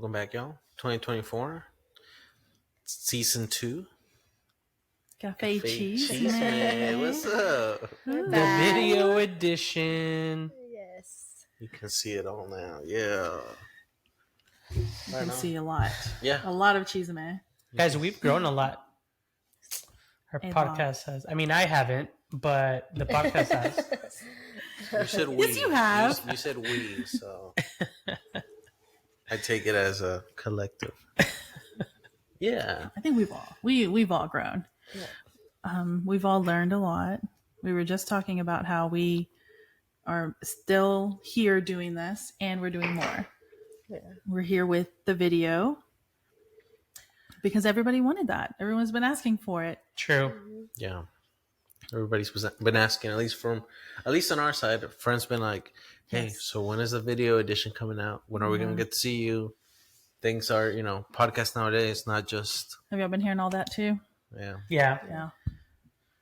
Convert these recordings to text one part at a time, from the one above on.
Welcome back, y'all. 2024, season 2. Café y Chisme. Chisme. What's up? Ooh. The video edition. Yes. You can see it all now. Yeah. You can see a lot. Yeah. A lot of Chisme. Guys, we've grown a lot. Our A podcast has. I mean, I haven't, but the podcast has. You said we. Yes, you have. You said we, so I take it as a collective. Yeah. I think we've all grown. Yeah. We've all learned a lot. We were just talking about how we are still here doing this, and we're doing more. Yeah. We're here with the video because everybody wanted that. Everyone's been asking for it. True. Yeah. Everybody's been asking, at least on our side. A friend's been like, "Hey, Yes. so when is the video edition coming out? When are we gonna get to see you?" Things are, podcasts nowadays, not just. Have y'all been hearing all that too? Yeah. Yeah.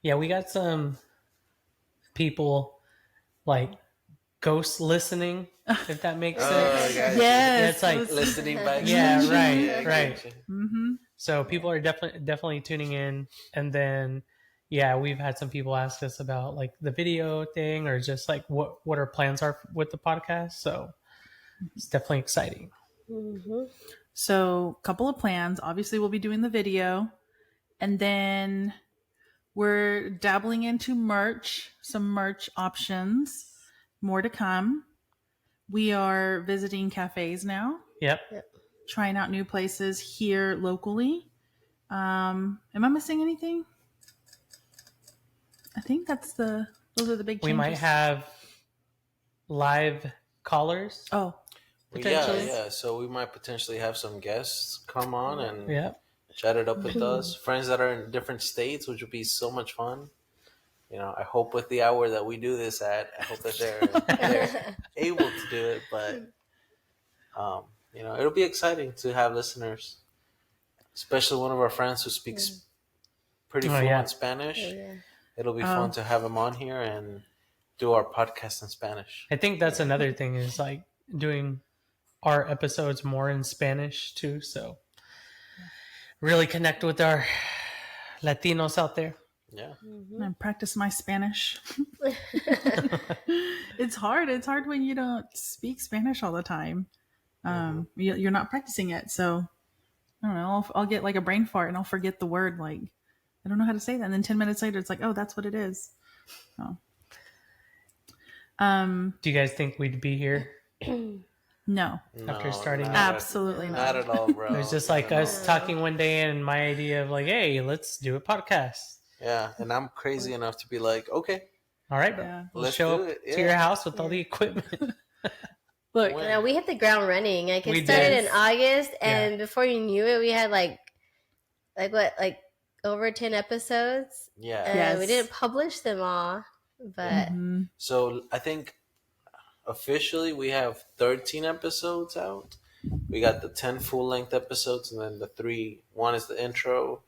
Yeah, we got some people like ghost listening, if that makes sense. yeah. Yes. Yeah, it's like Listening back. Yeah, right, I right. get you. Mm-hmm. So people are definitely tuning in, and then we've had some people ask us about like the video thing or just like what our plans are with the podcast. So it's definitely exciting. Mm-hmm. So, couple of plans. Obviously, we'll be doing the video, and then we're dabbling into some merch options. More to come. We are visiting cafes now, Yep. trying out new places here locally. Am I missing anything? I think those are the big changes. We might have live callers. Oh, Potentially. Yeah. So we might potentially have some guests come on and Yeah. chat it up with us. Friends that are in different states, which would be so much fun. I hope with the hour that we do this at, I hope that they're able to do it. But it'll be exciting to have listeners, especially one of our friends who speaks pretty fluent Spanish. Oh, yeah. It'll be fun to have him on here and do our podcast in Spanish. I think that's another thing is like doing our episodes more in Spanish too. So really connect with our Latinos out there. Yeah. Mm-hmm. and practice my Spanish. It's hard. It's hard when you don't speak Spanish all the time. You're not practicing it. So I don't know. I'll get like a brain fart and I'll forget the word. Like, I don't know how to say that. And then 10 minutes later, it's like, oh, that's what it is. So, Do you guys think we'd be here? no, After starting not that. absolutely Not not. at all, bro. It was just like us talking one day and my idea of like, hey, let's do a podcast. Yeah, and I'm crazy enough to be like, okay, All right, bro. Yeah. We'll Let's show do up it. to your house with all the equipment. Look, When? No, we hit the ground running. Like We it started did. in August, and Yeah. before you knew it, we had like over 10 episodes. yeah. And Yes. we didn't publish them all, but mhm. So I think officially we have 13 episodes out. We got the 10 full-length episodes, and then the 3. One is the intro,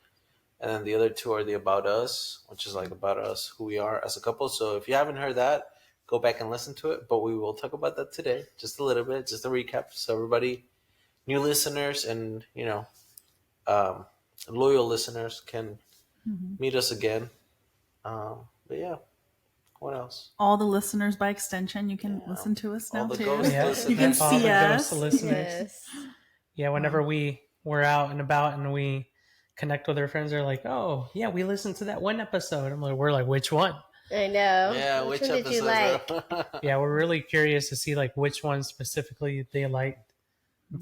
and then the other 2 are the About Us, which is like about us, who we are as a couple. So if you haven't heard that, go back and listen to it. But we will talk about that today, just a little bit, just a recap, so everybody, new listeners and loyal listeners, can meet us again. But yeah, what else? All the listeners by extension, you can listen to us now All the too. ghosts Yeah. listen. You can All see the us. ghost listeners. yes. Yeah, whenever we're out and about and we connect with our friends, they're like, "Oh, yeah, we listened to that one episode." We're like, "Which one?" I know. Yeah, which one did you episode? like? bro? Yeah, we're really curious to see like which one specifically they liked.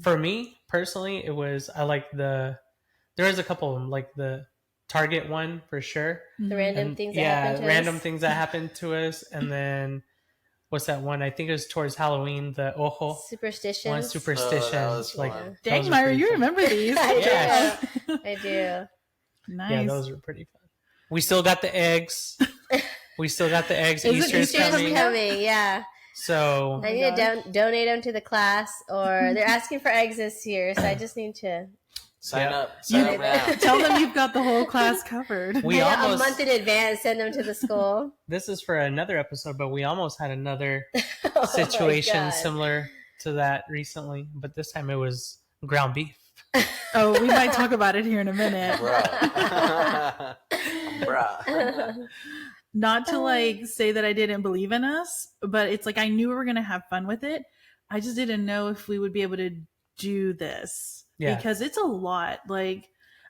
For me personally, I like there was a couple of them, like the Target one for sure. The random And, things that happened to random us. things that happened to us, and then what's that one? I think it was towards Halloween. The Ojo Superstitions. one, superstition. Oh, that was like fun. those Dang, were Myra, pretty you fun. remember these. I Yeah. do. I do. Nice. Yeah, those were pretty fun. We still got the eggs. Is it Easter's Easter coming. coming, yeah. So I need to donate them to the class, or they're asking for eggs this year, so I just need to Sign Yeah. up. Sign up now. Tell them you've got the whole class covered. we a almost month in advance send them to the school. this is for another episode, but we almost had another Oh my situation God. similar to that recently, but this time it was ground beef. Oh, we might talk about it here in a minute. Bruh. Bruh. Not to like say that I didn't believe in us, but it's like I knew we were going to have fun with it. I just didn't know if we would be able to do this because it's a lot. Like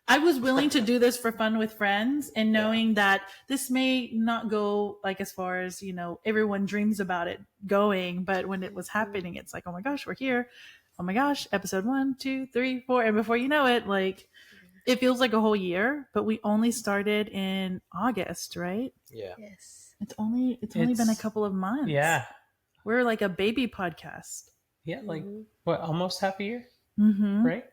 I was willing to do this for fun with friends and knowing that this may not go like as far as, everyone dreams about it going. But when it was happening, it's like, oh my gosh, we're here. Oh my gosh, episode 1, 2, 3, 4. And before you know it, like it feels like a whole year, but we only started in August, right? Yeah. Yes. It's only been a couple of months. Yeah. We're like a baby podcast. Yeah, like what, almost half a year? Mm-hmm. Right?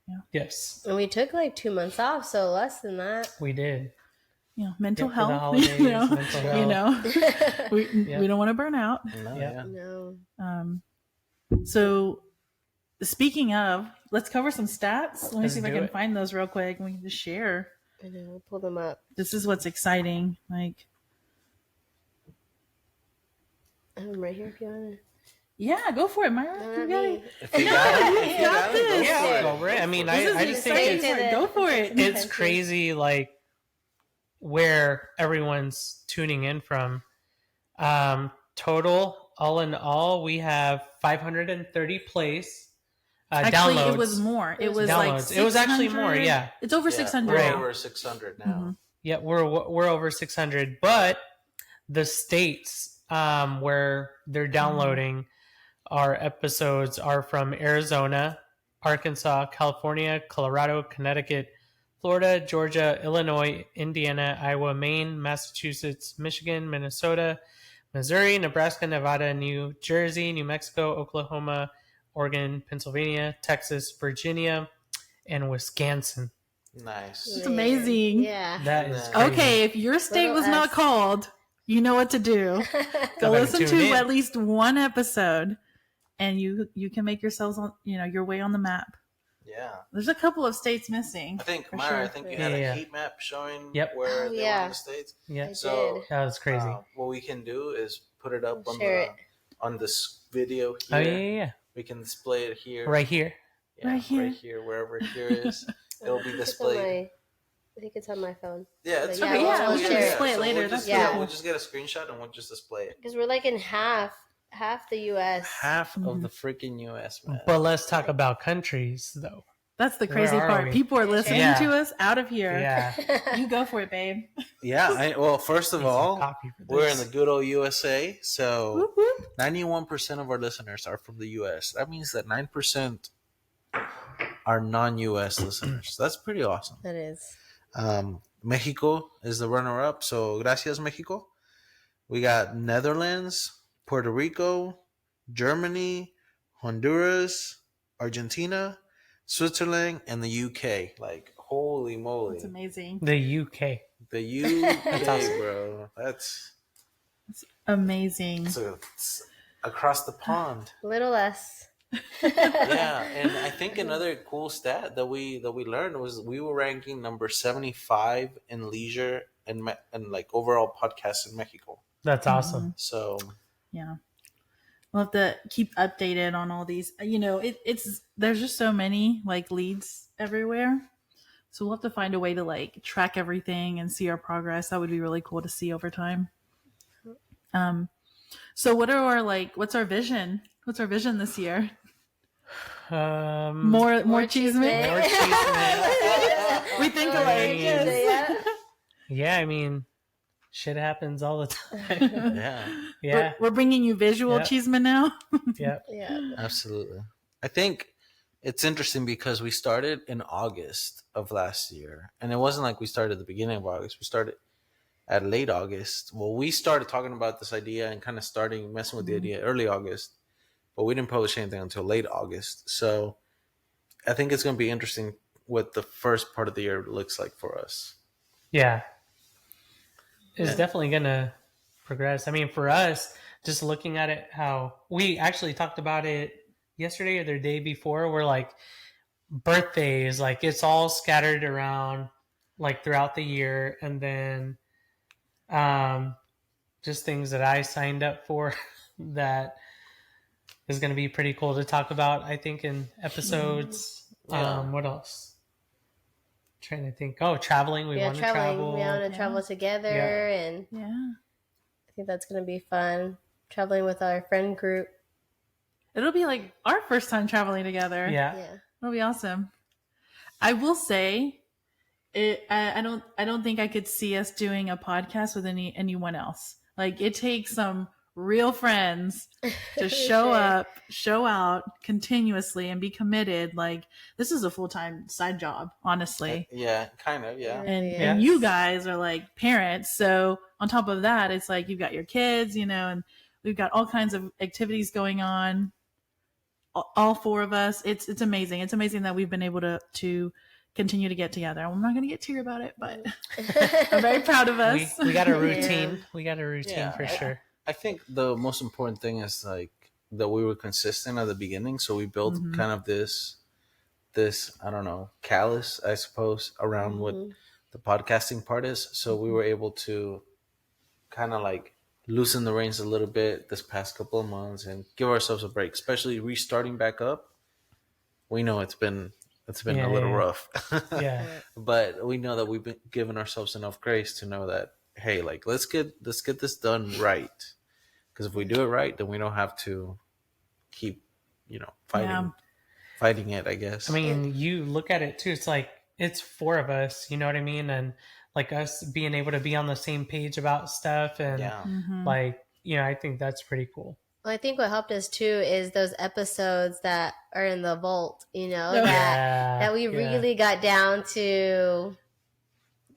Yeah. Yes. And we took like 2 months off, so less than that. We did. Mental For the health. holidays, mental health. We don't want to burn out. No, Yeah. No. So speaking of, let's cover some stats. Let me Let's see if I do can it. find those real quick and we can just share. I know. I'll pull them up. This is what's exciting. Like, I'm right here if you want to. yeah, go for it, Myra. No, You not got me. it. If you got it, You got go this. Yeah, for it. go for it. I mean, This I is just exciting. think it's- Go for it. it's crazy, like where everyone's tuning in from. Total, all in all, we have 530 plays. Actually, downloads. it was more. It was like Downloads. It was actually more, 600. yeah. It's over Yeah, 600 we're now. over 600 now. Mm-hmm. Yeah, we're over 600, but the states where they're downloading our episodes are from Arizona, Arkansas, California, Colorado, Connecticut, Florida, Georgia, Illinois, Indiana, Iowa, Maine, Massachusetts, Michigan, Minnesota, Missouri, Nebraska, Nevada, New Jersey, New Mexico, Oklahoma, Oregon, Pennsylvania, Texas, Virginia, and Wisconsin. Nice. It's amazing. Yeah. That is Yeah. crazy. Okay, if your state was not S. called, you know what to do. Go better listen tune to in. at least one episode, and you can make yourselves on your way on the map. Yeah. There's a couple of states missing. I think, For Myra, sure. I think you had Yeah. a heat map showing Yep. where Oh, they were yeah. in the States. Yeah, I So, did. that was crazy. what we can do is put it up on Share it. on this video here. Oh yeah. We can display it here. Right here. Yeah, Right here. Right here, wherever here is. It'll be I think it's displayed. I think it's on my phone. Yeah, it's But fine. yeah, we'll share it. display it later. We'll That's just, cool. we'll just get a screenshot and we'll just display it. Because we're like in half the U.S. Half Mhm. of the freaking U.S., man. But let's talk about countries, though. That's the Where crazy are part. we? People are listening Yeah. to us out of here. Yeah. You go for it, babe. Yeah, well, first of Need some all, coffee for we're in this. the good old USA, so Whoop, whoop. 91% of our listeners are from the US. That means that 9% are non-US listeners. That's pretty awesome. That is. Mexico is the runner-up, so gracias, Mexico. We got Netherlands, Puerto Rico, Germany, Honduras, Argentina, Switzerland, and the UK. Like, holy moly. It's amazing. The UK. The UK, That's awesome. bro. That's Amazing. it's across the pond. A little less. Yeah, and I think another cool stat that we learned was we were ranking number 75 in leisure and like overall podcasts in Mexico. That's awesome. So Yeah. We'll have to keep updated on all these. It's there's just so many like leads everywhere. So we'll have to find a way to like track everything and see our progress. That would be really cool to see over time. So what's our vision? What's our vision this year? More cheese man. More cheese man. We think More alike. cheese Yes. Yeah. Yeah, I mean, shit happens all the time. yeah, Yeah. We're bringing you visual Yeah. cheeseman now. Yeah. Yeah. absolutely. I think it's interesting because we started in August of last year, and it wasn't like we started at the beginning of August. We started at late August. Well, we started talking about this idea and kind of starting messing with the idea early August, but we didn't publish anything until late August. So I think it's going to be interesting what the first part of the year looks like for us. Yeah. It's Yeah. definitely going to progress. I mean, for us, just looking at it, how we actually talked about it yesterday or the day before, we're like, birthdays, like it's all scattered around like throughout the year. And then just things that I signed up for that is going to be pretty cool to talk about, I think, in episodes. Yeah. What else? Trying to think. Oh, traveling. We want to travel. We want to travel together, and Yeah. I think that's going to be fun. Traveling with our friend group. It'll be like our first time traveling together. Yeah. It'll be awesome. I will say, I don't think I could see us doing a podcast with anyone else. Like, it takes some real friends to show up, show out continuously, and be committed. Like, this is a full-time side job, honestly. Yeah, kind of. Yeah. And you guys are like parents, so on top of that, it's like you've got your kids, and we've got all kinds of activities going on. All four of us. It's amazing. It's amazing that we've been able to continue to get together. I'm not going to get teary about it, but I'm very proud of us. We got a routine. We got a routine for sure. I think the most important thing is like that we were consistent at the beginning, so we built kind of this I don't know, callus, I suppose, around what the podcasting part is. So we were able to kind of like loosen the reins a little bit this past couple of months and give ourselves a break, especially restarting back up. We know it's been a little rough. Yeah. But we know that we've been giving ourselves enough grace to know that, hey, like let's get this done right. Because if we do it right, then we don't have to keep, fighting it, I guess. I mean, you look at it too. It's like it's four of us. You know what I mean? And like us being able to be on the same page about stuff, and like I think that's pretty cool. Well, I think what helped us too is those episodes that are in the vault. That we really got down to,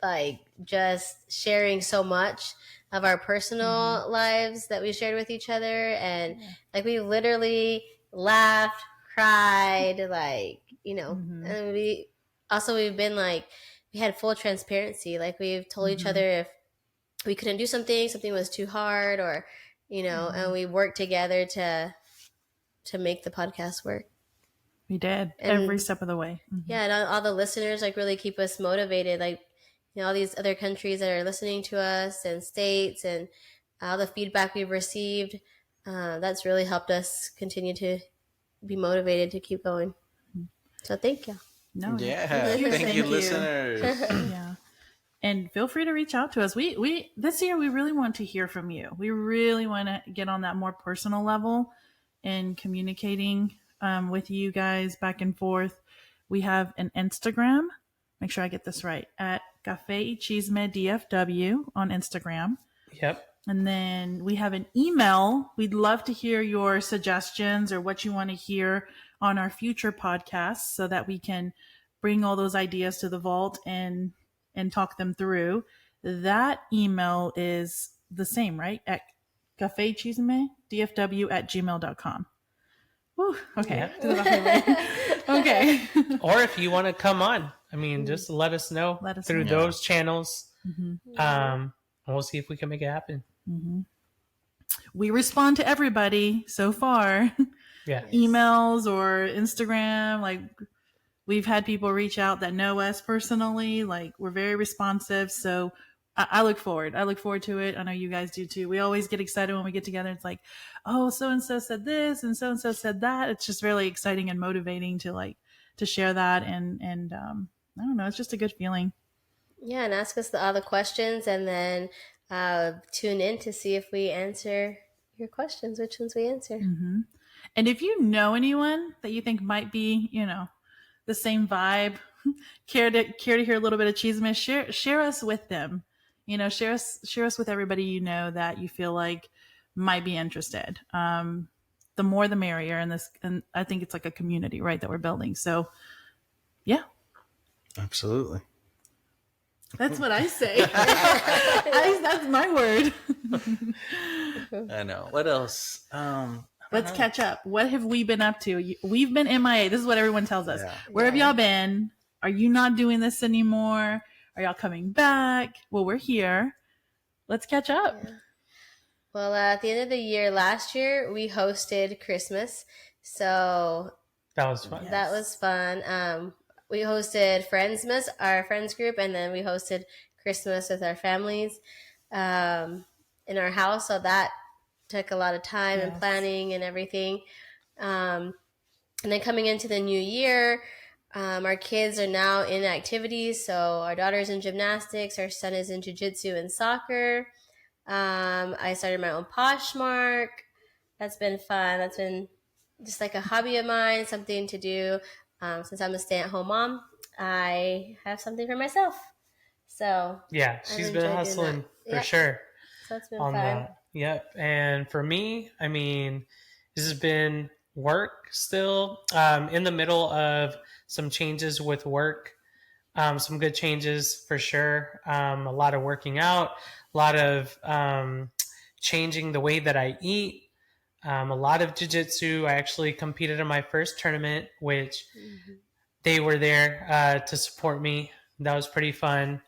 like just sharing so much of our personal lives that we shared with each other, and like we literally laughed, cried, like and we've been like, we had full transparency. Like we've told each other if we couldn't do something was too hard, or and we worked together to make the podcast work. We did every step of the way. Yeah, and all the listeners like really keep us motivated. Like all these other countries that are listening to us, and states, and all the feedback we've received, that's really helped us continue to be motivated to keep going. So thank you. Thank you, listeners. Yeah. And feel free to reach out to us. We this year we really want to hear from you. We really want to get on that more personal level in communicating with you guys back and forth. We have an Instagram. Make sure I get this right, at Café y Chisme DFW on Instagram. Yep. And then we have an email. We'd love to hear your suggestions or what you want to hear on our future podcasts, so that we can bring all those ideas to the vault and talk them through. That email is the same, right? At cafechisme@gmail.com. Whew, okay. Yeah. Okay. Or if you want to come on, I mean, just let us know through those channels. And we'll see if we can make it happen. We respond to everybody so far. Yeah. Emails or Instagram. Like, we've had people reach out that know us personally. Like, we're very responsive. So I look forward. I look forward to it. I know you guys do too. We always get excited when we get together. It's like, oh, so-and-so said this and so-and-so said that. It's just really exciting and motivating to share that. And I don't know, it's just a good feeling. Yeah. And ask us all the questions, and then tune in to see if we answer your questions, which ones we answer. And if you know anyone that you think might be, the same vibe, care to hear a little bit of chisme, share us with them. Share us with everybody that you feel like might be interested. The more the merrier in this, and I think it's like a community, right, that we're building. So yeah. Absolutely. That's what I say. That's my word. I know. What else? Let's catch up. What have we been up to? We've been MIA. This is what everyone tells us. Yeah. Where have y'all been? Are you not doing this anymore? Are y'all coming back? Well, we're here. Let's catch up. Yeah. Well, at the end of the year, last year, we hosted Christmas. So that was fun. That was fun. We hosted Friendsmas, our friends group, and then we hosted Christmas with our families in our house. So that took a lot of time and planning and everything. And then coming into the new year, our kids are now in activities. So our daughter's in gymnastics, our son is in jiu-jitsu and soccer. I started my own Poshmark. That's been fun. That's been just like a hobby of mine, something to do. Since I'm a stay-at-home mom, I have something for myself. So yeah, she's been hustling for sure. So it's been on fun. that. Yep. And for me, I mean, this has been work still. In the middle of some changes with work, some good changes for sure. A lot of working out, a lot of changing the way that I eat. A lot of jiu-jitsu. I actually competed in my first tournament, which they were there to support me. That was pretty fun.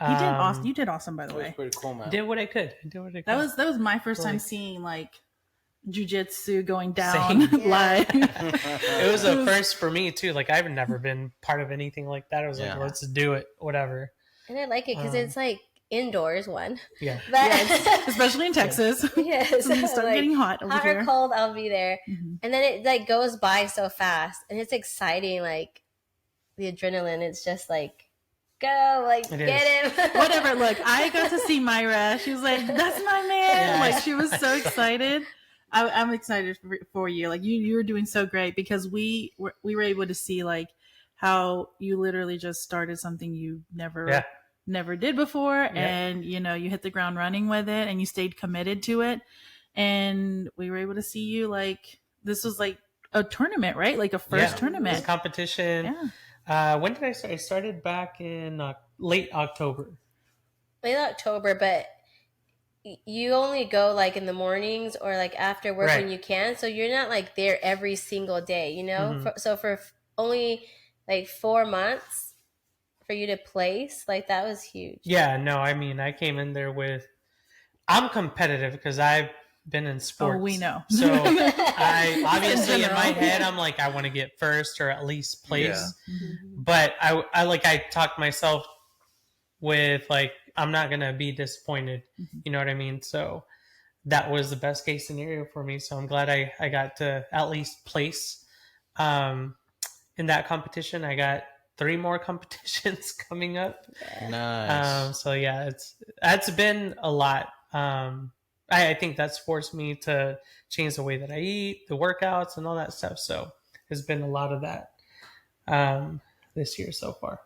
You did awesome. You did awesome, by the way. That was pretty cool, man. Did what I could. That was my first time seeing like jiu-jitsu going down live. It was a first for me too. Like I've never been part of anything like that. I was like, let's do it, whatever. And I like it because it's like indoors one. Yeah. But yes, especially in Texas. Yes. So start like, getting hot over hot here. or cold, I'll be there. And then it like goes by so fast and it's exciting. Like the adrenaline, it's just like, go, like, get him. Whatever. Look, I got to see Myra. She was like, that's my man. Like, she was so excited. I'm excited for you. Like, you were doing so great because we were able to see, like, how you literally just started something you never did before. And, you know, you hit the ground running with it and you stayed committed to it. And we were able to see you, like, this was like a tournament, right? Like a first tournament. It was competition. Yeah. When did I start? I started back in late October. Late October, but you only go like in the mornings or like after work when you can. So you're not like there every single day, you know? So for only like 4 months for you to place, like that was huge. Yeah, no, I mean, I came in there I'm competitive because I've been in sports. Oh, we know. So I obviously in my head, I'm like, I want to get first or at least place. Yeah. But I talked myself with like, I'm not going to be disappointed. You know what I mean? So that was the best case scenario for me. So I'm glad I got to at least place in that competition. I got 3 more competitions coming up. Nice. So yeah, that's been a lot. I think that's forced me to change the way that I eat, the workouts, and all that stuff. So there's been a lot of that this year so far.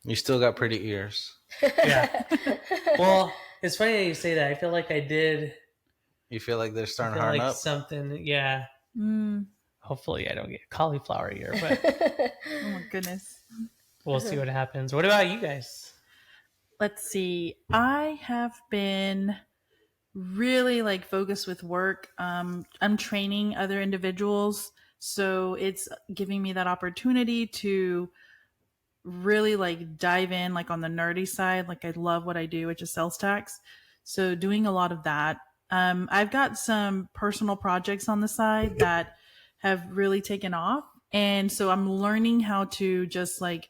You still got pretty ears. Yeah. Well, it's funny that you say that. I feel like I did. You feel like they're starting to harden up? Something, yeah. Hopefully I don't get cauliflower ear, but oh my goodness. We'll see what happens. What about you guys? Let's see. I have been really like focused with work. I'm training other individuals, so it's giving me that opportunity to really like dive in like on the nerdy side. Like I love what I do, which is sales tax. So doing a lot of that. I've got some personal projects on the side that have really taken off. And so I'm learning how to just like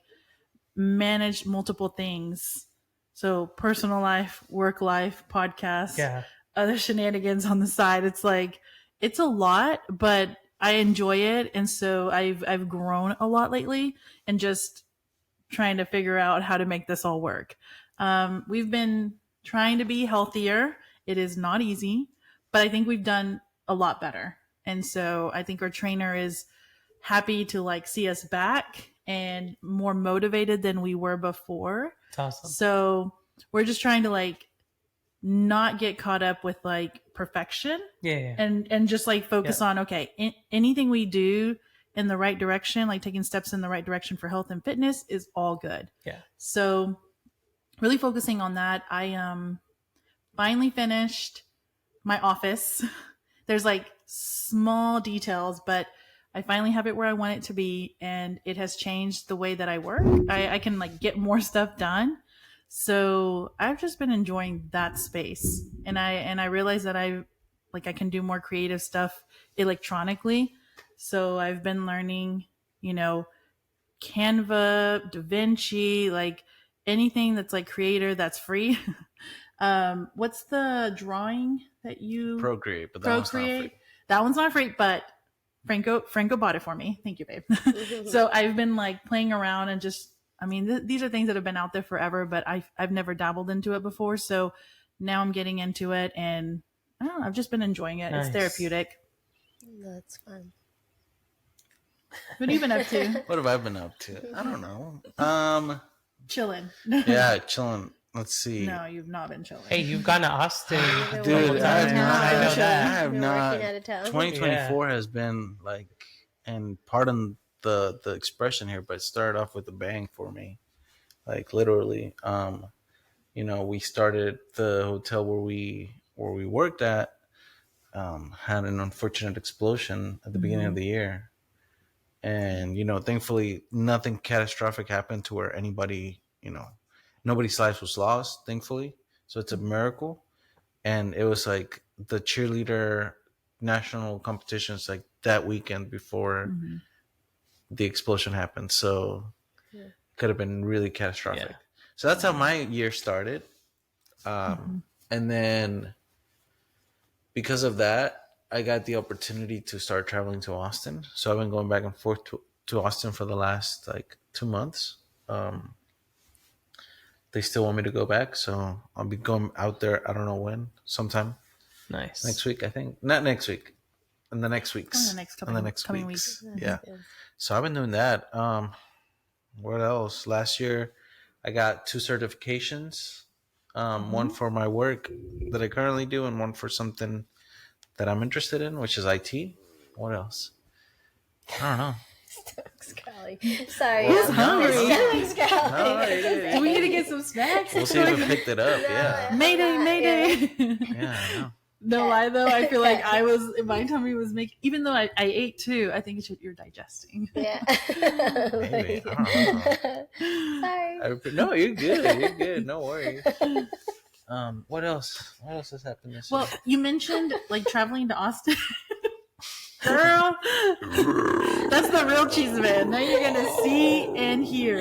manage multiple things. So personal life, work life, podcast, other shenanigans on the side. It's like, it's a lot, but I enjoy it. And so I've grown a lot lately and just trying to figure out how to make this all work. We've been trying to be healthier. It is not easy, but I think we've done a lot better. And so I think our trainer is happy to like see us back and more motivated than we were before. That's awesome. So we're just trying to like not get caught up with like perfection. And just like focus on, okay, anything we do in the right direction, like taking steps in the right direction for health and fitness is all good. So really focusing on that. I finally finished my office. There's like small details, but I finally have it where I want it to be, and it has changed the way that I work. I can like get more stuff done. So I've just been enjoying that space, and I realized that I can do more creative stuff electronically. So I've been learning, you know, Canva, DaVinci, like anything that's like creator that's free. What's the drawing that you Procreate, but that one's not free. That one's not free, but Franco bought it for me. Thank you, babe. So I've been like playing around and just, I mean, these are things that have been out there forever, but I've never dabbled into it before. So now I'm getting into it, and I don't know, I've just been enjoying it. Nice. It's therapeutic. That's fun. What have you been up to? What have I been up to? I don't know. Chilling. Yeah, chilling. Let's see. No, you've not been chilling. Hey, you've gone to Austin. Dude, I have not. I know that. I have You're not. working out of town. 2024 has been like, and pardon the expression here, but it started off with a bang for me. Like literally, you know, we started the hotel where we worked at, had an unfortunate explosion at the beginning of the year. And, you know, thankfully nothing catastrophic happened to where anybody, you know, nobody's life was lost, thankfully. So it's a miracle. And it was like the cheerleader national competitions like that weekend before the explosion happened. So it could have been really catastrophic. Yeah. So that's how my year started. And then because of that, I got the opportunity to start traveling to Austin. So I've been going back and forth to Austin for the last like 2 months. They still want me to go back. So I'll be going out there. I don't know when, sometime Nice. next week, I think. Not next week. In the next weeks. In the next coming weeks. Yeah. So I've been doing that. What else? Last year, I got 2 certifications. One for my work that I currently do, and one for something that I'm interested in, which is IT. What else? I don't know. Sorry. He's hungry. No, Do we need to get some snacks? we'll see if we picked it up. Yeah. Mayday. Yeah, I know. No lie though, I feel like my tummy was making, even though I ate too, I think it's you're digesting. Yeah. Maybe. I don't know. Sorry. No, you're good. You're good. No worries. What else? What else has happened this Well, year? you mentioned like traveling to Austin. Girl, that's the real cheese man. Now you're gonna see and hear.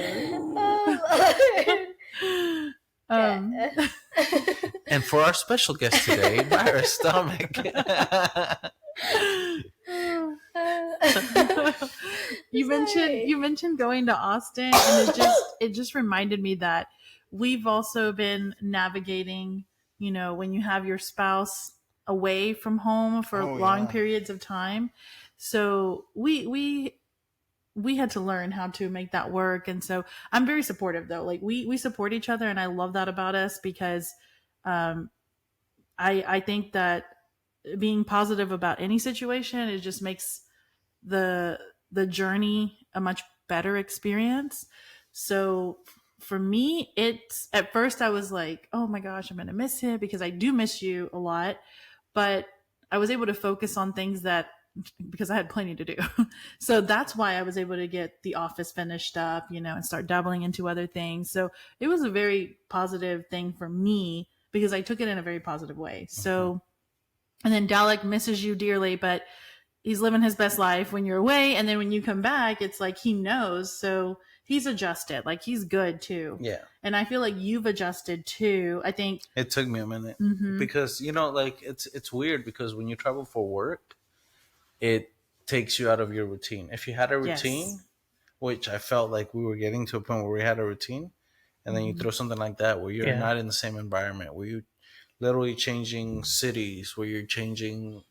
And for our special guest today, Myra's stomach. You mentioned going to Austin, and it just reminded me that we've also been navigating, you know, when you have your spouse away from home for long periods of time. So we had to learn how to make that work. And so I'm very supportive though. Like we support each other, and I love that about us because I think that being positive about any situation, it just makes the journey a much better experience. So for me, it's at first I was like, oh my gosh, I'm going to miss him because I do miss you a lot. But I was able to focus on things because I had plenty to do. So that's why I was able to get The Office finished up, you know, and start dabbling into other things. So it was a very positive thing for me because I took it in a very positive way. So, and then Dalek misses you dearly, but he's living his best life when you're away. And then when you come back, it's like he knows. So he's adjusted. Like he's good too. Yeah. And I feel like you've adjusted too. I think It took me a minute because, you know, like it's weird because when you travel for work, it takes you out of your routine. If you had a routine, which I felt like we were getting to a point where we had a routine, and then you throw something like that where you're not in the same environment, where you're literally changing cities, where you're changing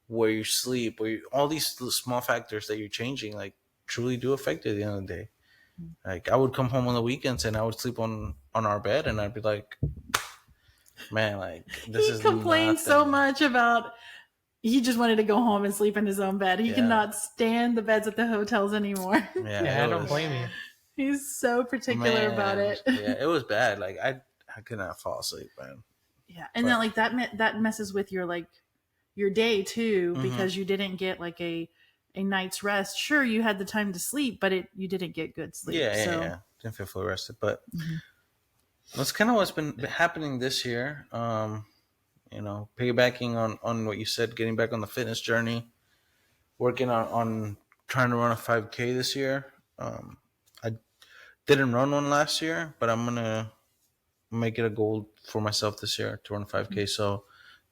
where you sleep, all these small factors that you're changing, like truly do affect you at the end of the day. Like I would come home on the weekends and I would sleep on our bed, and I'd be like, man, like this is. He complained so much about. He just wanted to go home and sleep in his own bed. He cannot stand the beds at the hotels anymore. Yeah, I don't blame you. He's so particular about it. Yeah, it was bad. Like I could not fall asleep, man. Yeah, and then like that messes with your like your day too, because you didn't get like a night's rest. Sure, you had the time to sleep, but you didn't get good sleep. Yeah. Didn't feel fully rested, but that's kind of what's been happening this year. You know, piggybacking on what you said, getting back on the fitness journey, working on trying to run a 5K this year. I didn't run one last year, but I'm gonna make it a goal for myself this year to run 5K. So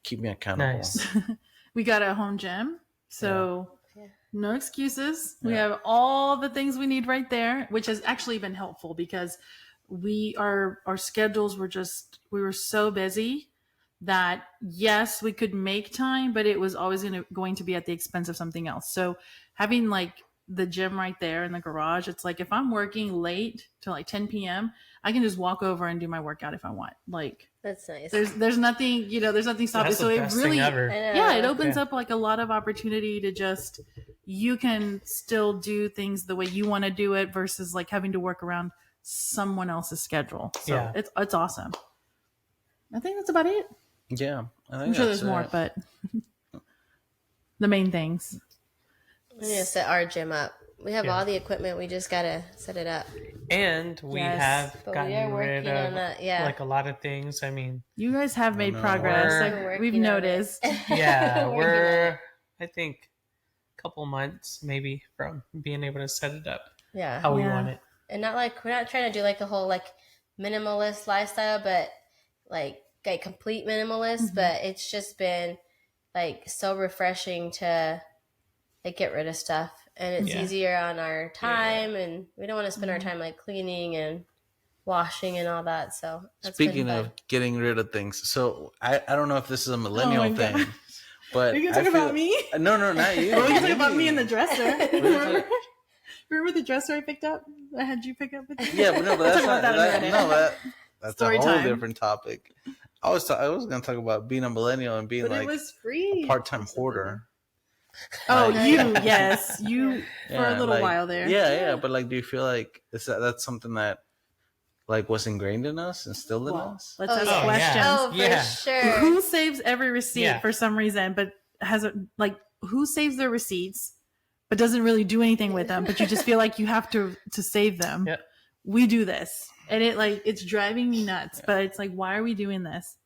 keep me accountable. Nice. We got a home gym, so No excuses. We Yeah. have all the things we need right there, which has actually been helpful because our schedules were we were so busy that yes, we could make time, but it was always going to be at the expense of something else. So having like the gym right there in the garage, it's like if I'm working late till like 10 p.m., I can just walk over and do my workout if I want. Like That's nice. there's nothing, there's nothing stopping. That's So the it best really, thing ever. yeah, it opens up like a lot of opportunity to just, you can still do things the way you want to do it versus like having to work around someone else's schedule. So Yeah. it's awesome. I think that's about it. Yeah, I'm sure there's more, but the main things. We need to set our gym up. We have Yeah. all the equipment. We just gotta set it up. And we Yes. have But we gotten are rid working of on that. Yeah. like a lot of things. I mean, You guys have made no. progress. We're Like, we've working on it. noticed. yeah, Working on we're it. I think a couple months maybe from being able to set it up Yeah. how we Yeah. want it. And not like we're not trying to do like a whole like minimalist lifestyle, but like complete minimalist. Mhm. But it's just been like so refreshing to like get rid of stuff, and it's Yeah. easier on our time, and we don't want to spend our time like cleaning and washing and all that. So that's been Speaking fun. of getting rid of things, so I don't know if this is a millennial Oh my God. thing, but Are you I gonna talk feel- about me? No, not you. Oh, you talking about Me. me in the dresser? Really? Remember the dresser I picked up? I had you pick up with me? Yeah, but no, but We'll that's talk about not. that in a minute. That's Story a whole time. different topic. I was going to talk about being a millennial and being But like it was free. a part-time hoarder. Oh, Like- you, yes. You, for a little like- while there. Yeah. But like, do you feel like that's something that like was ingrained in us, instilled in Well, us? let's Oh, ask yeah. questions. Oh, for Yeah. sure. Who saves every receipt Yeah. for some reason, but has a like who saves their receipts, but doesn't really do anything with them? But you just feel like you have to save them. Yep. We do this, and it's driving me nuts. But it's like, why are we doing this?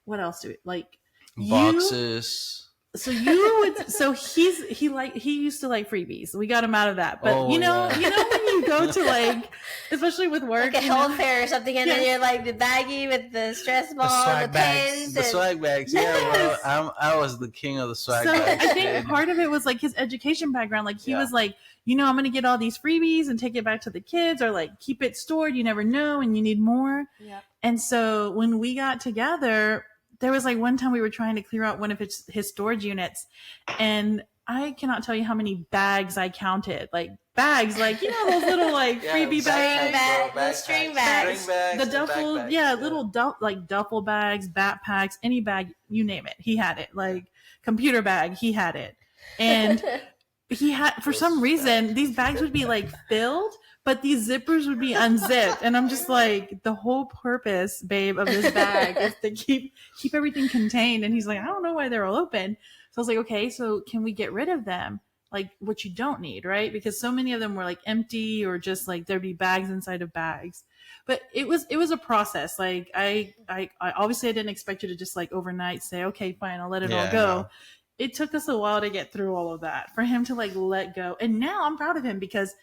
What else do we like? Boxes. So you would. So he used to like freebies. We got him out of that. But Oh, you know yeah. when you go to like, especially with work, Like a you know- health fair or something, and then Yes. you're like the baggie with the stress ball, swag the bags. pens, The and swag bags. Yes. Yeah, bro. I was the king of the swag So bags. I think dude. part of it was like his education background. Like he Yeah. was like, I'm going to get all these freebies and take it back to the kids, or like keep it stored. You never know, and you need more. Yep. And so when we got together, there was like one time we were trying to clear out one of his storage units, and I cannot tell you how many bags I counted. Like bags, like those little like Yeah, freebie bags. bag, the string bags. String bags, The and duffel, backpacks, yeah, little duffel bags, backpacks, any bag, you name it, he had it. Like computer bag, he had it, and he had for some reason these bags would be like filled, but these zippers would be unzipped, and I'm just like, the whole purpose, babe, of this bag is to keep everything contained. And he's like, I don't know why they're all open. So I was like, okay, so can we get rid of them? Like what you don't need, right? Because so many of them were like empty, or just like there'd be bags inside of bags. But it was a process. Like I obviously I didn't expect you to just like overnight say, okay, fine, I'll let it all Yeah, go. no. It took us a while to get through all of that, for him to like let go. And now I'm proud of him because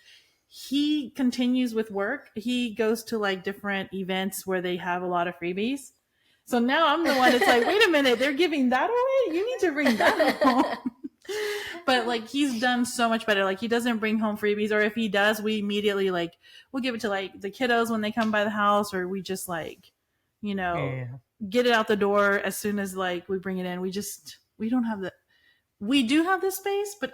he continues with work. He goes to like different events where they have a lot of freebies. So now I'm the one that's like, wait a minute, they're giving that away? You need to bring that home. But like he's done so much better. Like he doesn't bring home freebies, or if he does, we immediately like we'll give it to like the kiddos when they come by the house, or we just like, Yeah. get it out the door as soon as like we bring it in. We don't have we do have the space, but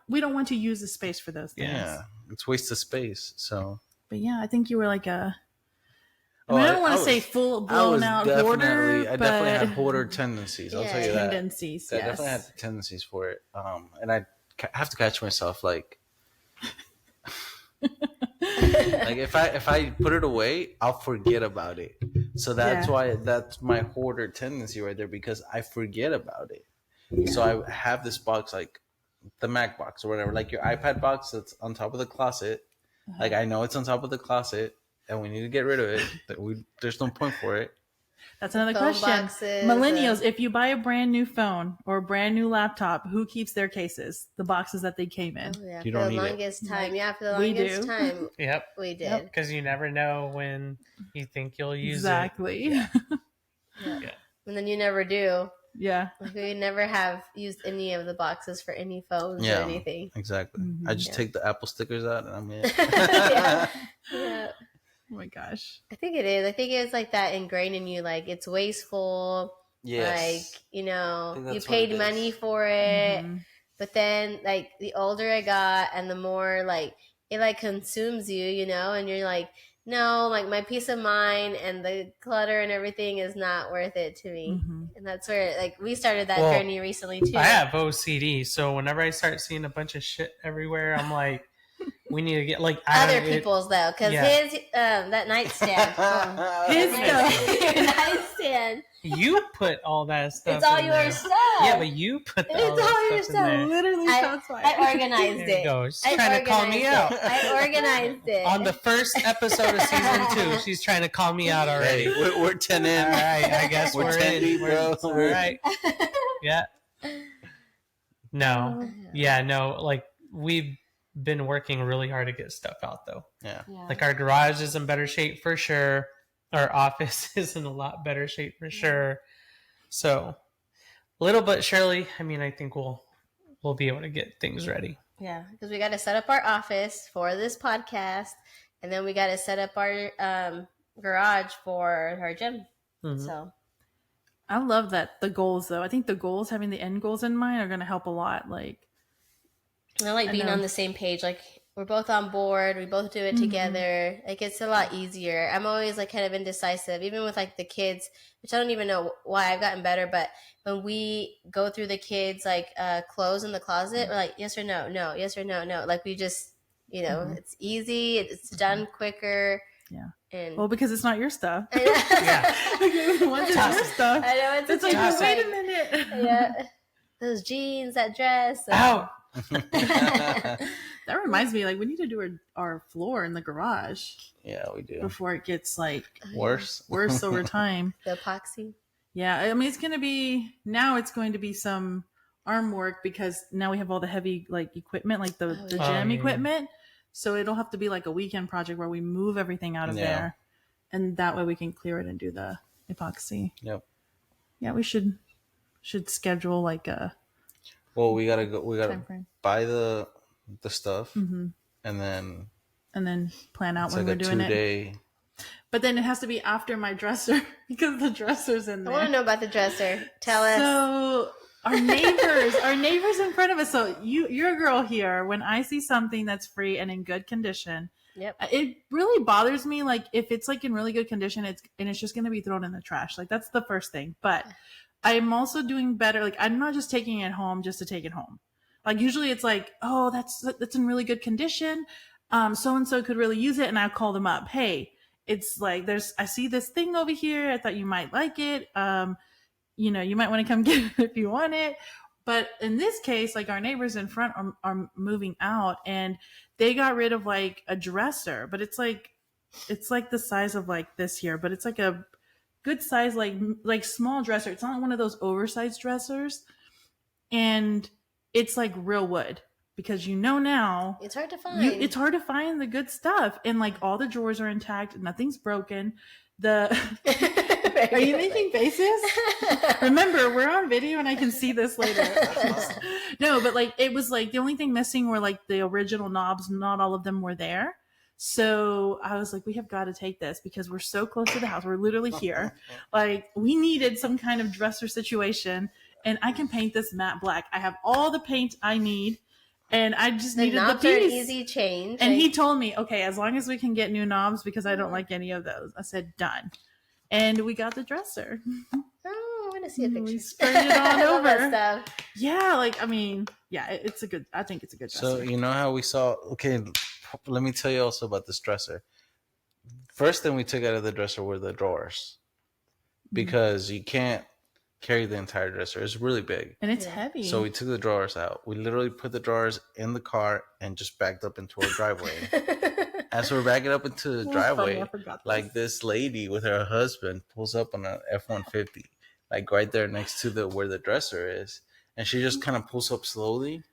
we don't want to use the space for those things. Yeah, it's waste of space. So But yeah, I think you were like I Oh, mean, I don't want I to say was- full blown out hoarder, I but definitely had hoarder tendencies. I'll Yeah. tell you that. tendencies. I Yes. definitely had tendencies for it. And I have to catch myself like if I put it away, I'll forget about it. So that's Yeah. why that's my hoarder tendency right there, because I forget about it. So I have this box, like the Mac box or whatever, like your iPad box that's on top of the closet. Like I know it's on top of the closet, and we need to get rid of it. There's no point for it. That's another Phone question. boxes, Millennials, if you buy a brand new phone or a brand new laptop, who keeps their cases, the boxes that they came in? Oh, yeah, You for don't the need it. longest time. Yeah, for the We longest do. time Yep. we did. Because you never know when you think you'll use Exactly. it. And then you never do. Yeah. Like we never have used any of the boxes for any phones or anything. Exactly. Mhm. I just take the Apple stickers out and I'm in. Yeah. Yeah. Oh my gosh. I think it is. I think it's like that ingrained in you. Like it's wasteful. Yes. Like, you know, think you that's what paid it money is. for it. Mhm. But then like the older I got and the more like it like consumes you, you know, and you're like, no, like my peace of mind and the clutter and everything is not worth it to me. Mhm. And that's where like we started that Well, journey recently too. I have OCD, so whenever I start seeing a bunch of shit everywhere, I'm like, we need to get like Other people's though, because yeah. his that nightstand, His your nightstand, You put all that stuff. it's all in your there. stuff. Yeah, but you put It's all all that your stuff in there. Literally, that's why. I organized There you it. go. She's I trying to call me out. organized it. I organized it. On the first episode of season 2, she's trying to call me out already. Hey, we're 10 in. All right, I guess We're we're 10 in. deep, bro. All right. Yeah. No. Yeah, no. Like, we've been working really hard to get stuff out, though. Yeah. Like, our garage is in better shape for sure. Our office is in a lot better shape for sure. So, little but surely, I mean, I think we'll be able to get things ready. Yeah, because we got to set up our office for this podcast, and then we got to set up our garage for our gym. Mhm. So I love that the goals though. I think the goals, having the end goals in mind, are going to help a lot. Like, I like being on the same page. Like we're both on board. We both do it together. Like it's a lot easier. I'm always like kind of indecisive, even with like the kids, which I don't even know why I've gotten better. But when we go through the kids like clothes in the closet, we're like yes or no, no, yes or no, no. Like we just, you know, it's easy. It's done quicker. Yeah. And well, because it's not your stuff. Yeah. Once it's your stuff, I know it's like, wait a minute. Yeah, those jeans, that dress. Ow. That reminds me, like we need to do our floor in the garage Yeah, we do. before it gets like Worse. over time. The epoxy. Yeah, I mean it's going to be some arm work because now we have all the heavy like equipment, like the gym equipment. So it'll have to be like a weekend project where we move everything out of there, and that way we can clear it and do the epoxy. Yep. Yeah, we should schedule like a. Well, we gotta go. We gotta timeframe. buy the stuff, Mm-hmm. and then plan out it's when like we're a doing 2-day. it. But then it has to be after my dresser because the dresser's in I there. want to know about the dresser. Tell us. So our neighbors in front of us. So you're a girl here. When I see something that's free and in good condition, Yep. it really bothers me. Like if it's like in really good condition, it's just going to be thrown in the trash. Like that's the first thing. But I'm also doing better. Like I'm not just taking it home just to take it home. Like usually it's like, oh, that's in really good condition. So and so could really use it, and I'll call them up. Hey, it's like I see this thing over here. I thought you might like it. You know, you might want to come get it if you want it. But in this case, like our neighbors in front are moving out, and they got rid of like a dresser, but it's like the size of like this here, but it's like a good size, like small dresser. It's not one of those oversized dressers, and it's like real wood because now It's hard to find. it's hard to find the good stuff, and like all the drawers are intact, nothing's broken. Are you making faces? Remember, we're on video and I can see this later. No, but like it was like the only thing missing were like the original knobs. Not all of them were there. So I was like, we have got to take this because we're so close to the house. We're literally here. Like we needed some kind of dresser situation, and I can paint this matte black. I have all the paint I need. And I just needed the knobs are an piece. easy change. And he told me, okay, as long as we can get new knobs because I don't like any of those. I said, done. And we got the dresser. Oh, I want to see a picture. We sprayed it on All that over. stuff. Yeah, like, I mean, yeah, I think it's a good dresser. So you know how we saw? Okay, let me tell you also about this dresser. First thing we took out of the dresser were the drawers, because you can't carry the entire dresser. It's really big. And it's heavy. So we took the drawers out. We literally put the drawers in the car and just backed up into our driveway. As we're backing up into the driveway, I forgot this. like this lady with her husband pulls up on an F-150, like right there next to where the dresser is. And she just kind of pulls up slowly,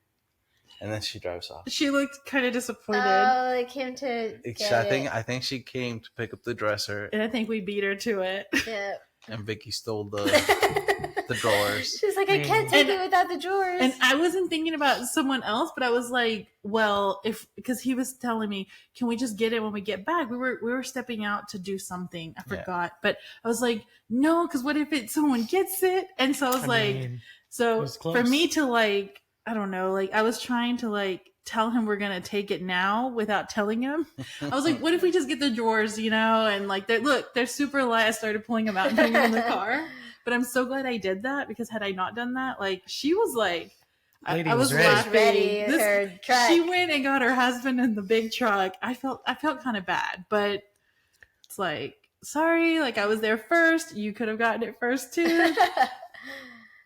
and then she drives off. She looked kind of disappointed. Oh, they came to get I think she came to pick up the dresser. And I think we beat her to it. Yeah. and Vicky stole the drawers. She's like, I can't take it without the drawers. And I wasn't thinking about someone else, but I was like, well, because he was telling me, can we just get it when we get back? We were stepping out to do something. I forgot, but I was like, no, because what if someone gets it? And so I was so for me to like, I don't know, like I was trying to like tell him we're gonna take it now without telling him. I was like, what if we just get the drawers, and like they're super light. I started pulling them out and putting them in the car. But I'm so glad I did that, because had I not done that, like she was like, I was laughing. Ready, she went and got her husband in the big truck. I felt kind of bad, but it's like, sorry, like I was there first. You could have gotten it first too.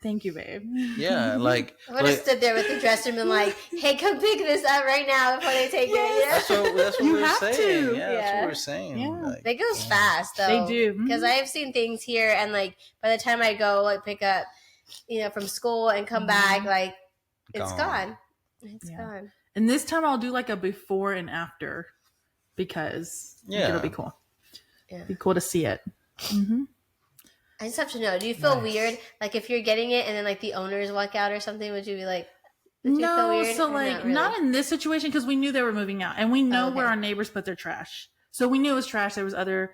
Thank you, babe. Yeah, like I would have stood there with the dresser and been like, "Hey, come pick this up right now before they take it." That's what we were saying. To. Yeah, that's what we were saying. Yeah. Like, They goes fast though. They do, because I have seen things here, and like by the time I go like pick up, from school and come back, like it's gone. It's gone. And this time I'll do like a before and after, because it'll be cool. Yeah, it'll be cool to see it. Mm-hmm. I just have to know, do you feel weird? Like if you're getting it and then like the owners walk out or something, would you be like, would you feel weird? So like not in this situation, because we knew they were moving out and we know where our neighbors put their trash. So we knew it was trash. There was other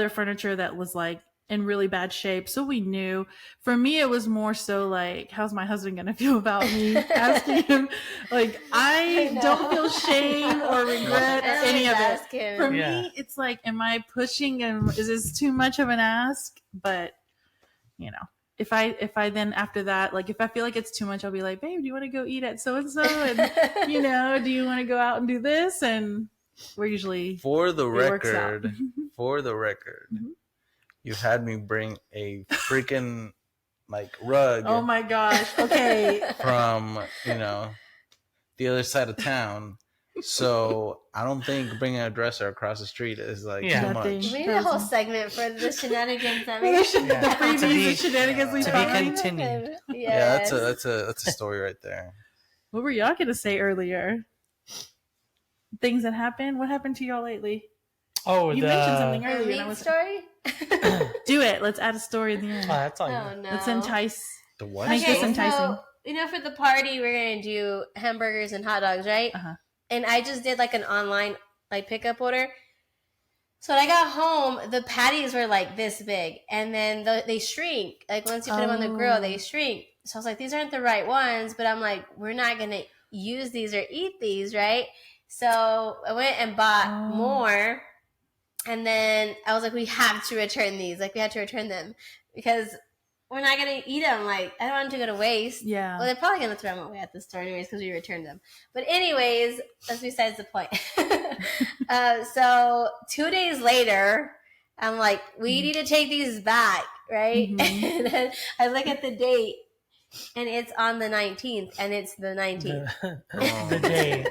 furniture that was like in really bad shape. So we knew. For me, it was more so like, how's my husband going to feel about me asking him? Like, I don't feel shame or regret or any of it. For me, it's like, am I pushing and is this too much of an ask? But, if I then after that, like if I feel like it's too much, I'll be like, babe, do you want to go eat at so-and-so? And, do you want to go out and do this? And we're usually, for the record, you had me bring a freaking like rug. Oh my gosh. Okay. From, the other side of town. So I don't think bringing a dresser across the street is like too much. We need a whole segment for the shenanigans that we the freebies and shenanigans we to be continued. Yeah, that's a story right there. What were y'all gonna say earlier? Things that happened. What happened to y'all lately? Oh, you mentioned something earlier. Meat story. Do it. Let's add a story at the end. Oh, that's all. No. Let's entice. The what? Make this enticing. So, for the party, we're gonna do hamburgers and hot dogs, right? Uh-huh. And I just did like an online like pickup order. So when I got home, the patties were like this big, and then they shrink. Like once you put them on the grill, they shrink. So I was like, these aren't the right ones, but I'm like, we're not gonna use these or eat these, right? So I went and bought more, and then I was like, we have to return these. Like we had to return them because we're not going to eat them. Like, I don't want them to go to waste. Yeah. Well, they're probably going to throw them away at the store anyways because we returned them. But anyways, that's besides the point. So 2 days later, I'm like, we need to take these back, right? Mm-hmm. And then I look at the date, and it's on the 19th, and it's the 19th. The day.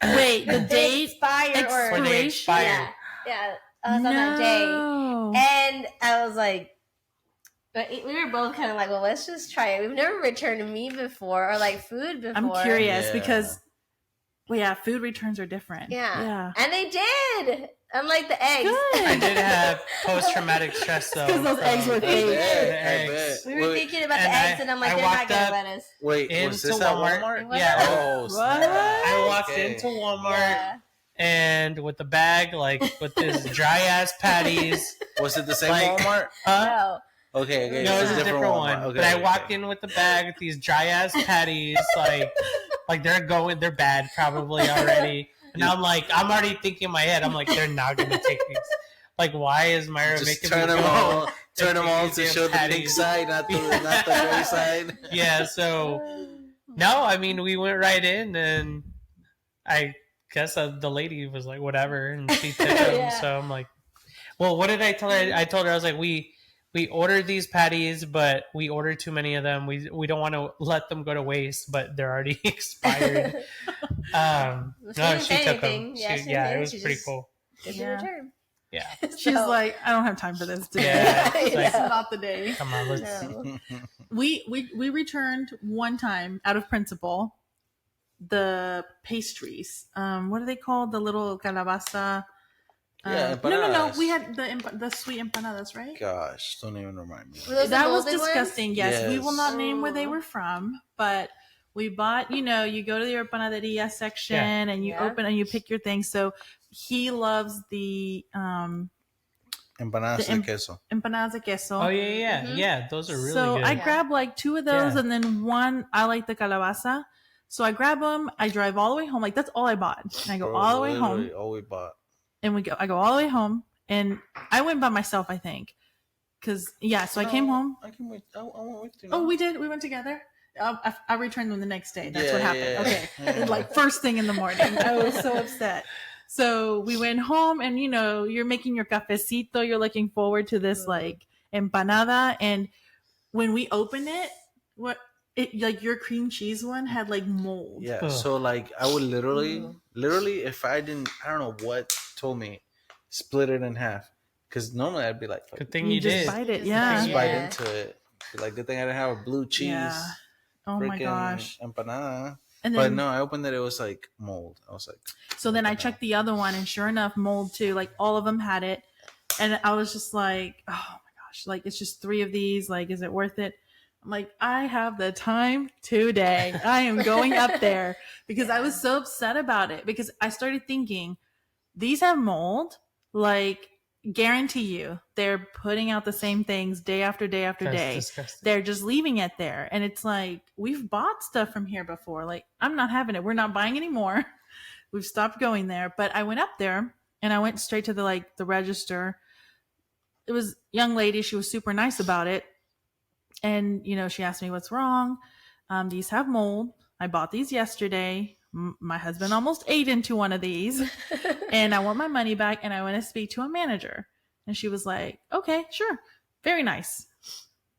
Wait, the date expiration? Yeah. I was on that day. And I was like, we were both kind of like, well, let's just try it. We've never returned meat before or like food before. I'm curious because, food returns are different. Yeah. And they did. Unlike the eggs. Good. I did have post-traumatic stress though. Because those eggs were fake. We were thinking about the eggs, and I'm like, they're not going to let us. Wait, was this at Walmart? Yeah. Oh, I walked into Walmart. And with the bag, like with this dry ass patties. Was it the same Walmart? No. Okay. No, it's a different one. Okay, but I walked in with the bag with these dry ass patties, like they're bad probably already. And I'm already thinking in my head, I'm like, they're not gonna take these. Like, why is Myra making turn them all to show the pink side, not the gray side? Yeah. So no, I mean, we went right in, and I guess the lady was like, whatever, and she took them. So I'm like, well, what did I tell her? I told her, I was like, we ordered these patties, but we ordered too many of them. We don't want to let them go to waste, but they're already expired. She took them. It was pretty cool. Return. Yeah. She's like, I don't have time for this today. Yeah, it's not the day. Come on, let's see. We returned one time out of principle the pastries. What are they called? The little calabaza Yeah, No. empanadas. We had the sweet empanadas, right? Gosh, don't even remind me. Were those the That was molded ones? disgusting. Yes, we will not name where they Oh. were from, but we bought. You know, you go to the empanaderia section and you open and you pick your things. So he loves the Empanadas de queso. empanadas de queso. Oh yeah. Those are really so good. I grabbed like 2 of those, and then one I like the calabaza. So I grab them. I drive all the way home. Like that's all I bought. And I go all the way home. All we bought. And I go all the way home, and I went by myself, I think, because so I came home. I can wait. I went with you. Oh, we did. We went together. I returned them the next day. That's what happened. Yeah. Okay, like first thing in the morning. I was so upset. So we went home, and you're making your cafecito. You're looking forward to this like empanada, and when we opened it, like your cream cheese one had like mold. Yeah. Ugh. So like I would literally, if I don't know what told me, split it in half. Because normally I'd be like, Good thing you you just did. bite it. just Yeah. bite into it. Like good thing I didn't have a blue cheese. Yeah. Oh my gosh. Empanada. And But then no, I opened it. It was like mold. I was like, so then I checked the other one, and sure enough, mold too. Like all of them had it, and I was just like, oh my gosh, like it's just 3 of these. Like, is it worth it? I'm like, I have the time today. I am going up there because I was so upset about it because I started thinking these have mold. Like, guarantee you, they're putting out the same things day after day after That's day. disgusting. They're just leaving it there. And it's like, we've bought stuff from here before. Like, I'm not having it. We're not buying anymore. We've stopped going there. But I went up there and I went straight to the register. It was a young lady. She was super nice about it. And, she asked me what's wrong. These have mold. I bought these yesterday. My husband almost ate into one of these. And I want my money back, and I want to speak to a manager. And she was like, okay, sure. Very nice.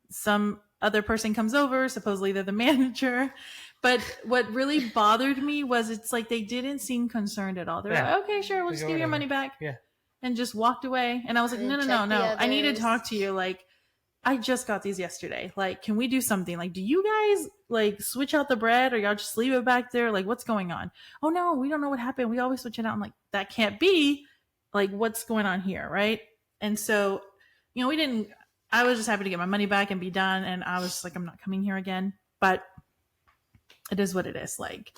Some other person comes over, supposedly they're the manager. But what really bothered me was it's like they didn't seem concerned at all. They're like, okay, sure, we'll just give you your money back. Yeah. And just walked away. And I was like, no. I need to talk to you. Like, I just got these yesterday. Like, can we do something? Like, do you guys like switch out the bread, or y'all just leave it back there? Like, what's going on? Oh no, we don't know what happened. We always switch it out. I'm like, that can't be. Like, what's going on here, right? And so, we didn't. I was just happy to get my money back and be done. And I was just like, I'm not coming here again. But it is what it is. Like,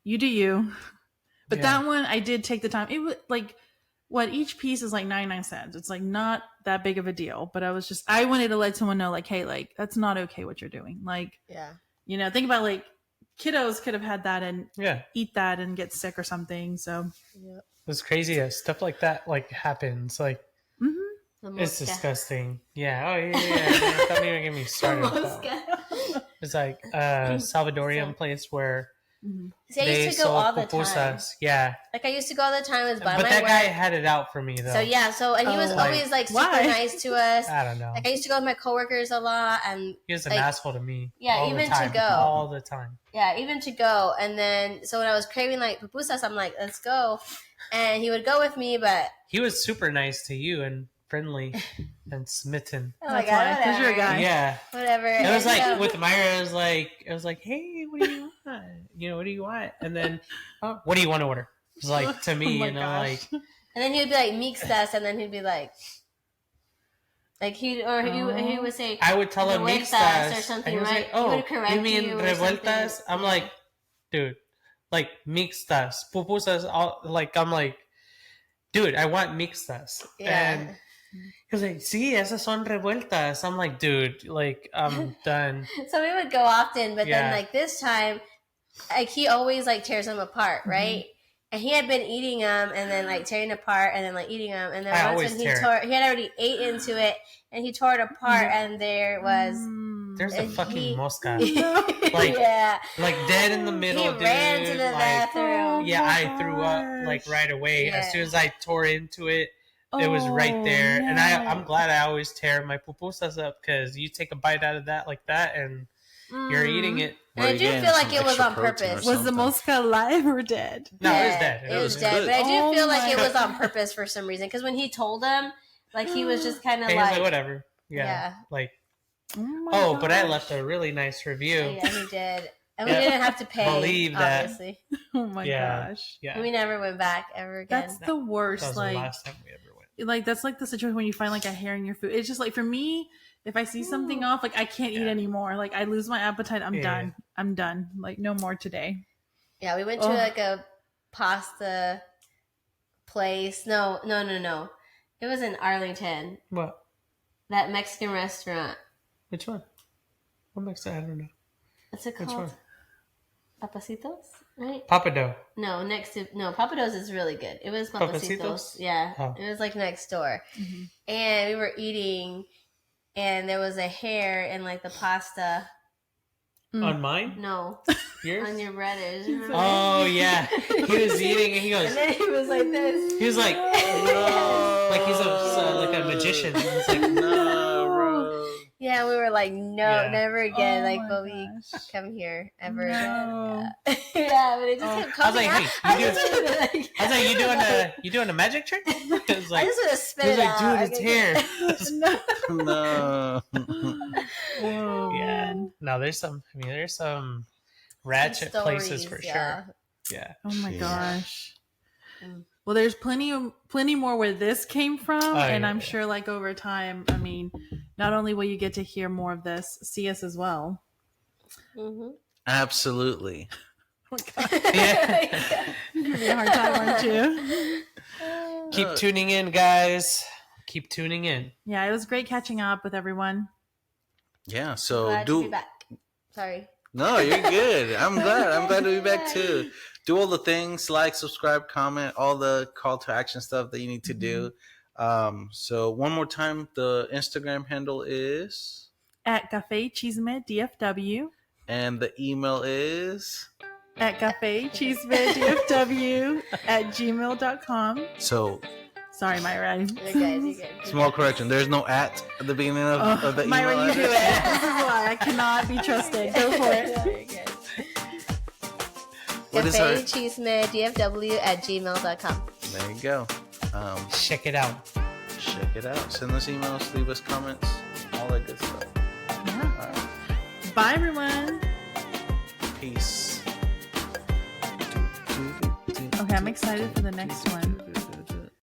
you do you. But that one, I did take the time. It was like, each piece is like 99 cents. It's like not that big of a deal, but I wanted to let someone know, like, hey, like, that's not okay what you're doing. Like, think about like kiddos could have had that and eat that and get sick or something. So it's crazy that stuff like that like happens. Like, it's disgusting. Yeah. Oh yeah. Don't even get me started. It's like a Salvadorian place where See, I used to go all the time. pupusas. Yeah. Like I used to go all the time. It was by But my that work. guy had it out for me though. So and he was always like super nice to us. I don't know. Like I used to go with my coworkers a lot, and He was an asshole to me. Yeah, all even the time, to go all the time. Yeah, even to go. And then so when I was craving like pupusas, I'm like, let's go. And he would go with me, but he was super nice to you and friendly and smitten. Oh my god, because you're a guy. Yeah, whatever. It was like with Myra, it was like, hey, what do you want? What do you want? And then, what do you want to order? It's like to me, like. And then he would be like mixtas, and then he'd be like he would say. I would tell him mixtas or something, and he was right? like, oh, he would correct you mean revueltas? I'm Yeah. like, dude, like mixtas, pupusas. I'm like, dude, I want mixtas. Yeah. And he was like, sí, esas son revueltas. I'm like, dude, like, I'm done. So we would go often, but then like this time, like he always like tears them apart, right? And he had been eating them and then like tearing apart and then like eating them, and then once when he had already ate into it and he tore it apart, and there was there's a fucking mosca, like like dead in the middle. He dude. ran to the bathroom. Yeah, I threw up like right away as soon as I tore into it. It was right there, and I'm glad I always tear my pupusas up because you take a bite out of that like that, and you're eating it. And I do feel like it was on purpose. Was the mosca alive or dead? No, it was dead. It was dead, but I do feel like it was on purpose for some reason. Because when he told them, like he was just kind of like whatever. Yeah. Like, but I left a really nice review. Yeah, he did. And we didn't have to pay, Believe that. obviously. Oh my Yeah. gosh. Yeah. We never went back ever again. That's the worst. That was Like, the last time we ever went. like that's like the situation when you find like a hair in your food. It's just like for me, if I see something off, like I can't eat anymore. Like I lose my appetite. I'm done. I'm done. Like no more today. Yeah, we went to like a pasta place. No. It was in Arlington. What? That Mexican restaurant. Which one? What makes that? I don't know. What's it Which called? one? Papacitos, right? Papado. No, Papados is really good. It was Papacitos. Yeah, It was like next door. Mm-hmm. And we were eating, and there was a hair in like the pasta. On mine? No, Yours? on your brother's. Oh yeah, he was eating and he goes. And then he was like this. He was like, No. like he's like a magician. He's like, No, bro. Yeah, we were like, no, never again. Oh like, my but we gosh. come here ever No. again. Yeah, but it just kept I was coming like, out. hey, I was like, you doing a magic trick? It was I like, just want to spit he was it like, out. dude, it's hair. No. No. Whoa, Yeah. man. No, there's some ratchet places for sure. Yeah. Oh my Yeah. gosh. Mm. Well, there's plenty more where this came from, and yeah, I'm yeah. sure like over time, I mean, not only will you get to hear more of this, see us as well. Mm-hmm. Absolutely. Yeah. It'll be a hard time, aren't you? Keep tuning in, guys. Keep tuning in. Yeah, it was great catching up with everyone. Yeah. So Glad to be back. Sorry. No, you're good. I'm glad to be back too. Do all the things, like, subscribe, comment, all the call to action stuff that you need to do. So one more time, the Instagram handle is At Café y Chisme DFW. and the email is. At Café y Chisme DFW at gmail.com. So Sorry, Myra. You're good. small correction. There's no at the beginning of the email. Myra, you do it. address. This is why I cannot be trusted. Go for it. You're good. What is our- CafeChismeDFW@gmail.com. There you go. Check it out. Check it out. Send us emails, leave us comments, all that good stuff. Yeah. All right. Bye, everyone. Peace. Okay, I'm excited for the next one.